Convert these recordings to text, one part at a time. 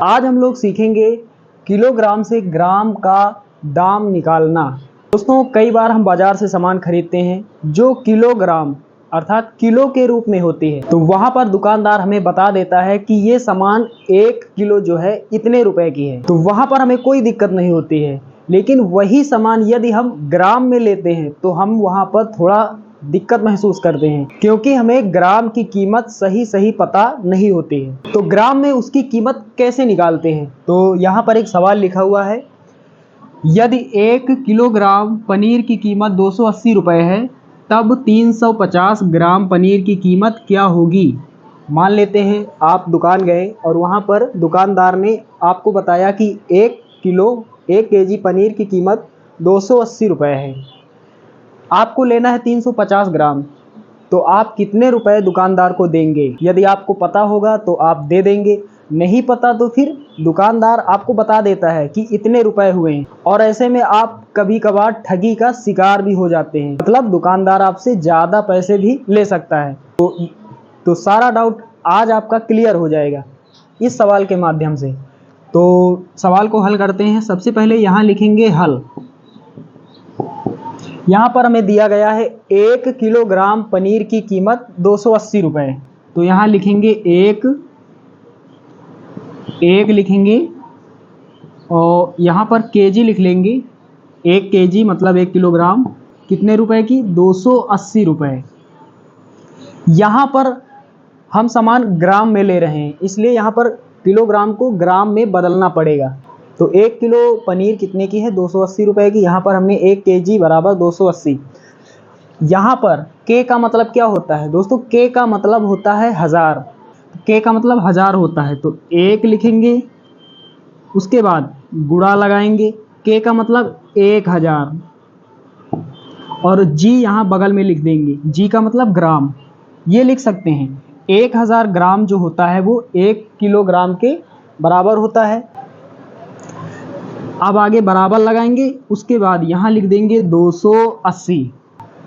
आज हम लोग सीखेंगे किलोग्राम से ग्राम का दाम निकालना। दोस्तों, कई बार हम बाजार से सामान खरीदते हैं जो किलोग्राम अर्थात किलो के रूप में होती है, तो वहां पर दुकानदार हमें बता देता है कि ये सामान 1 किलो जो है इतने रुपए की है, तो वहां पर हमें कोई दिक्कत नहीं होती है। लेकिन वही सामान यदि हम ग्राम में लेते हैं तो हम वहां पर थोड़ा दिक्कत महसूस करते हैं, क्योंकि हमें ग्राम की कीमत सही पता नहीं होती है। तो ग्राम में उसकी कीमत कैसे निकालते हैं, तो यहाँ पर एक सवाल लिखा हुआ है, यदि 1 किलोग्राम पनीर की कीमत 280 रुपये है तब 350 ग्राम पनीर की कीमत क्या होगी। मान लेते हैं आप दुकान गए और वहाँ पर दुकानदार ने आपको बताया कि 1 केजी पनीर की कीमत 280 रुपये है, आपको लेना है 350 ग्राम, तो आप कितने रुपए दुकानदार को देंगे। यदि आपको पता होगा तो आप दे देंगे, नहीं पता तो फिर दुकानदार आपको बता देता है कि इतने रुपए हुए हैं, और ऐसे में आप कभी कभार ठगी का शिकार भी हो जाते हैं, मतलब दुकानदार आपसे ज़्यादा पैसे भी ले सकता है। तो सारा डाउट आज आपका क्लियर हो जाएगा इस सवाल के माध्यम से। तो सवाल को हल करते हैं। सबसे पहले यहाँ लिखेंगे हल। यहाँ पर हमें दिया गया है 1 किलोग्राम पनीर की कीमत 280 रुपये, तो यहाँ लिखेंगे एक लिखेंगे और यहाँ पर केजी लिख लेंगे। 1 केजी मतलब 1 किलोग्राम कितने रुपए की, 280 रुपये। यहाँ पर हम सामान ग्राम में ले रहे हैं, इसलिए यहाँ पर किलोग्राम को ग्राम में बदलना पड़ेगा। तो 1 किलो पनीर कितने की है, 280 रुपये की। यहाँ पर हमने 1 केजी बराबर 280। यहाँ पर के का मतलब क्या होता है दोस्तों, के का मतलब होता है 1000। के का मतलब 1000 होता है, तो 1 लिखेंगे, उसके बाद गुणा लगाएंगे। के का मतलब 1000 और जी यहाँ बगल में लिख देंगे। जी का मतलब ग्राम, ये लिख सकते हैं 1000 ग्राम जो होता है वो 1 किलोग्राम के बराबर होता है। अब आगे बराबर लगाएंगे, उसके बाद यहाँ लिख देंगे 280।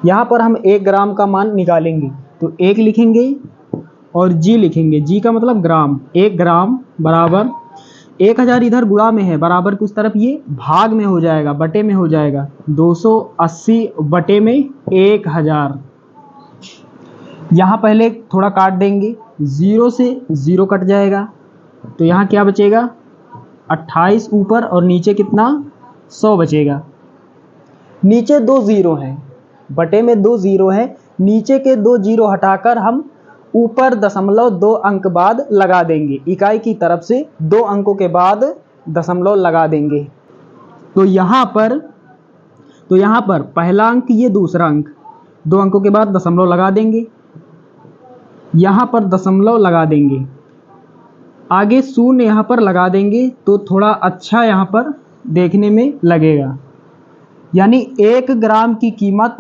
यहाँ पर हम 1 ग्राम का मान निकालेंगे, तो 1 लिखेंगे और जी लिखेंगे। जी का मतलब ग्राम। 1 ग्राम बराबर 1000 इधर गुणा में है, बराबर की उस तरफ ये भाग में हो जाएगा, बटे में हो जाएगा। 280 बटे में 1000। यहाँ पहले थोड़ा काट देंगे, 0 से 0 कट जाएगा, तो यहाँ क्या बचेगा, 28 ऊपर और नीचे कितना, 100 बचेगा। नीचे 2 0 हैं, बटे में 2 0 है, नीचे के 2 0 हटाकर हम ऊपर 0.2 अंक बाद लगा देंगे। इकाई की तरफ से 2 अंकों के बाद दशमलव लगा देंगे। तो यहाँ पर पहला अंक, ये दूसरा अंक, 2 अंकों के बाद दशमलव लगा देंगे। यहाँ पर दशमलव लगा देंगे, आगे शून्य यहाँ पर लगा देंगे, तो थोड़ा अच्छा यहाँ पर देखने में लगेगा। यानी 1 ग्राम की कीमत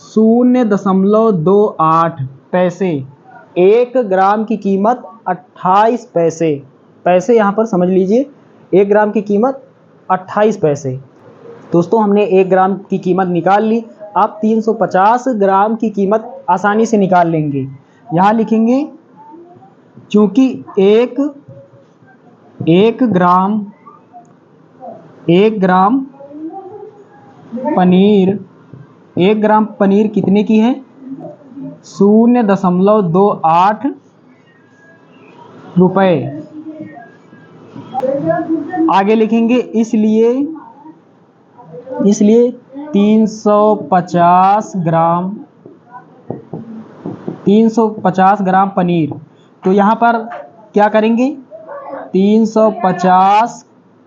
0.28 पैसे। 1 ग्राम की कीमत 28 पैसे। पैसे यहाँ पर समझ लीजिए, 1 ग्राम की कीमत 28 पैसे। दोस्तों, हमने 1 ग्राम की कीमत निकाल ली। आप 350 ग्राम की कीमत आसानी से निकाल लेंगे। यहाँ लिखेंगे, चूँकि 1 ग्राम पनीर कितने की है, 0.28 रुपये। आगे लिखेंगे, इसलिए 350 ग्राम पनीर। तो यहाँ पर क्या करेंगे, 350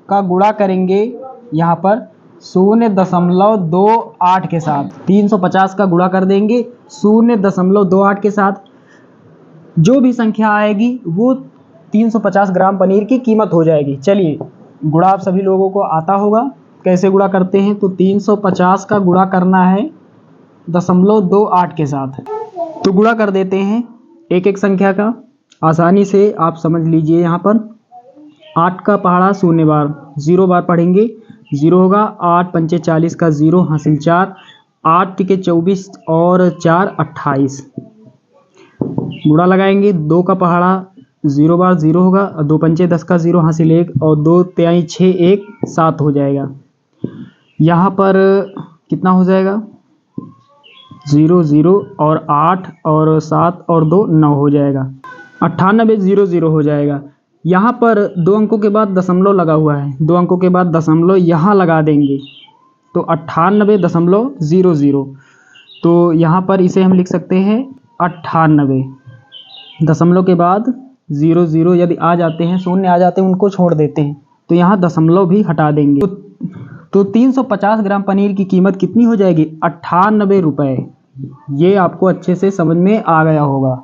का गुणा करेंगे यहाँ पर 0.28 के साथ। 350 का गुणा कर देंगे 0.28 के साथ, जो भी संख्या आएगी वो 350 ग्राम पनीर की कीमत हो जाएगी। चलिए, गुणा आप सभी लोगों को आता होगा, कैसे गुणा करते हैं। तो 350 का गुणा करना है 0.28 के साथ, तो गुणा कर देते हैं एक एक संख्या का। आसानी से आप समझ लीजिए, यहाँ पर 8 का पहाड़ा 0 बार, 0 बार पढ़ेंगे, 0 होगा। 8 पंचे 40 का 0 हासिल 4, 8 तिके 24 और 4 28। गुणा लगाएंगे, 2 का पहाड़ा 0 बार 0 होगा और 2 पंचे 10 का 0 हासिल 1 और 2 तिहाई 6 1 7 हो जाएगा। यहाँ पर कितना हो जाएगा 0 0 और 8 और 7 और 2 9 हो जाएगा। 98 0 0 हो जाएगा। यहाँ पर 2 अंकों के बाद दशमलव लगा हुआ है, 2 अंकों के बाद दशमलव यहाँ लगा देंगे तो 98.00। तो यहाँ पर इसे हम लिख सकते हैं 98। दशमलव के बाद 0 0 यदि आ जाते हैं, शून्य आ जाते हैं, उनको छोड़ देते हैं तो यहाँ दशमलव भी हटा देंगे। तो 350 ग्राम पनीर की कीमत कितनी हो जाएगी 98 रुपये। ये आपको अच्छे से समझ में आ गया होगा।